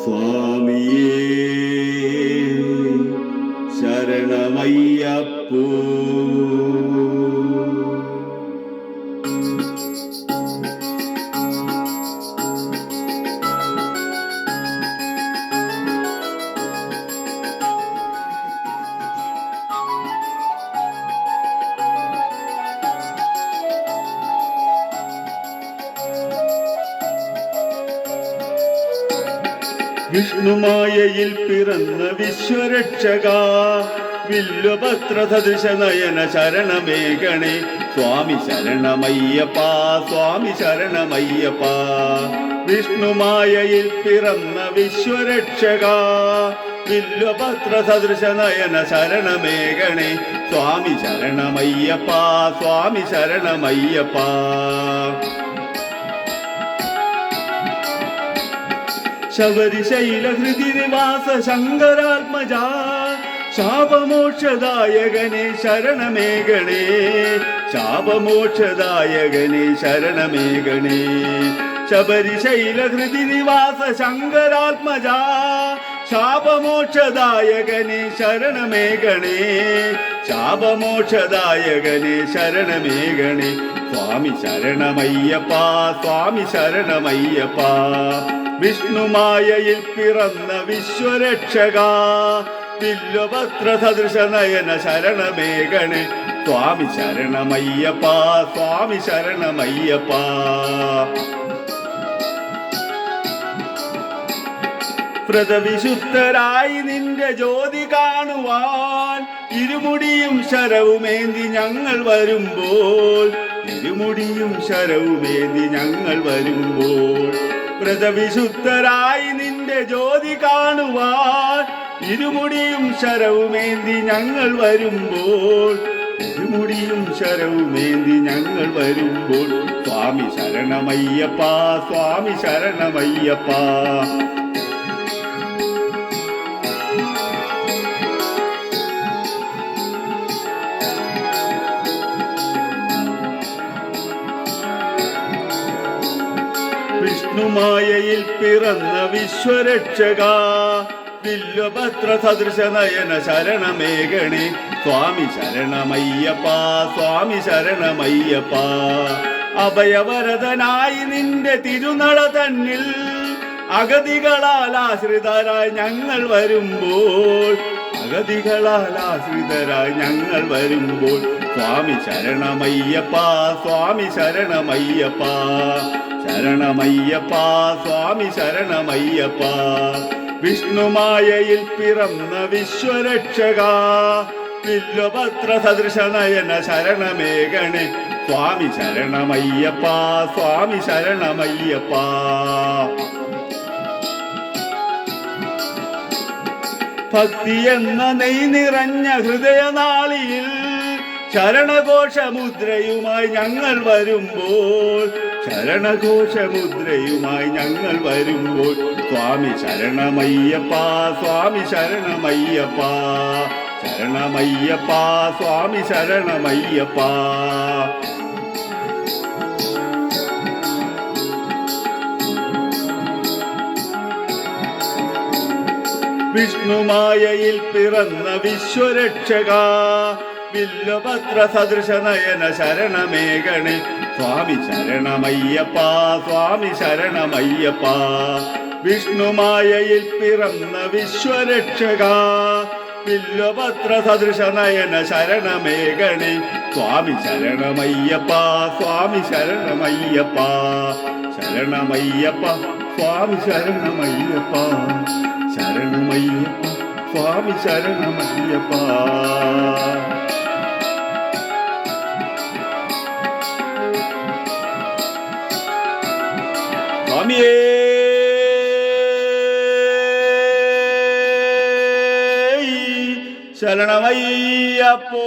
സ്വാമിയേ ശരണമയ്യപ്പോ. വിഷ്ണുമായയിൽ പിറന്ന വിശ്വരക്ഷക, വില്വപത്രസദൃശ നയന ശരണമേകണേ. സ്വാമി ശരണമയ്യപ്പ, സ്വാമി ശരണമയ്യപ്പ. വിഷ്ണുമായയിൽ പിറന്ന വിശ്വരക്ഷക, വില്വപത്രസദൃശ നയന ശരണമേകണേ. സ്വാമി ശരണമയ്യപ്പ, സ്വാമി ശരണമയ്യപ്പ. ശബരിശൈലഹൃതി നിവാസ ശങ്കരാത്മജ, ശാപമോക്ഷദായകനെ ശരണമേകണേ. ശാപമോക്ഷദായകനെ ശരണമേകണേ. ശബരിശൈലഹൃതി നിവാസ ശങ്കരാത്മജ, ശാപമോക്ഷദായകനെ ശരണമേകണേ. ശാപമോക്ഷദായകനെ ശരണമേകണേ. സ്വാമി ശരണമയ്യപ്പ, സ്വാമി ശരണമയ്യപ്പ. വിഷ്ണുമായയിൽ പിറന്ന വിശ്വരക്ഷക, വില്വപത്രസദൃശ നയന ശരണമേകണേ. സ്വാമി ശരണമയ്യപ്പ, സ്വാമി ശരണമയ്യപ്പ. വ്രതവിശുദ്ധരായി നിന്റെ ജ്യോതി കാണുവാൻ ഇരുമുടിയും ശരവുമേന്തി ഞങ്ങൾ വരുമ്പോൾ, ഇരുമുടിയും ശരവുമേന്തി ഞങ്ങൾ വരുമ്പോൾ. വ്രതവിശുദ്ധരായി നിന്റെ ജ്യോതി കാണുവാൻ ഇരുമുടിയും ശരവുമേന്തി ഞങ്ങൾ വരുമ്പോൾ, ഇരുമുടിയും ശരവുമേന്തി ഞങ്ങൾ വരുമ്പോൾ. സ്വാമി ശരണമയ്യപ്പ, സ്വാമി ശരണമയ്യപ്പ. വിഷ്ണുമായയിൽ പിറന്ന വിശ്വരക്ഷക, വില്വപത്രസദൃശ നയന ശരണമേകണേ. സ്വാമി ശരണമയ്യപ്പ, സ്വാമി ശരണമയ്യപ്പ. അഭയവരദനായി നിന്റെ തിരുനട തന്നിൽ അഗതികളാൽ ആശ്രിതരായി ഞങ്ങൾ വരുമ്പോൾ, അഗതികളാൽ ആശ്രിതരായി ഞങ്ങൾ വരുമ്പോൾ. സ്വാമി ശരണമയ്യപ്പ, സ്വാമി ശരണമയ്യപ്പ. ശരണമയ്യപ്പ, സ്വാമി ശരണമയ്യപ്പ. വിഷ്ണുമായയിൽ പിറന്ന വിശ്വരക്ഷക, വില്വപത്രസദൃശ നയന ശരണമേകണേ. സ്വാമി ശരണമയ്യപ്പ, സ്വാമി ശരണമയ്യപ്പ. ഭക്തി എന്ന നെയ് നിറഞ്ഞ ഹൃദയനാളിയിൽ ശരണഘോഷമുദ്രയുമായി ഞങ്ങൾ വരുമ്പോൾ, ശരണഘോഷമുദ്രയുമായി ഞങ്ങൾ വരുമ്പോൾ. സ്വാമി ശരണമയ്യപ്പ, സ്വാമി ശരണമയ്യപ്പ. ശരണമയ്യപ്പ, സ്വാമി ശരണമയ്യപ്പ. വിഷ്ണുമായയിൽ പിറന്ന വിശ്വരക്ഷക, വില്വപത്രസദൃശ നയന ശരണമേകണേ. സ്വാമി ശരണമയ്യപ്പ, സ്വാമി ശരണമയ്യപ്പ. വിഷ്ണുമായയിൽ പിറന്ന വിശ്വരക്ഷക, വില്വപത്രസദൃശ നയന ശരണമേകണേ. സ്വാമി ശരണമയ്യപ്പ, സ്വാമി ശരണമയ്യപ്പ. ശരണമയ്യപ്പ, സ്വാമി ശരണമയ്യപ്പ. ശരണമയ്യപ്പ, സ്വാമി ശരണമയ്യപ്പ. സ്വാമിയേ ശരണമയ്യപ്പോ.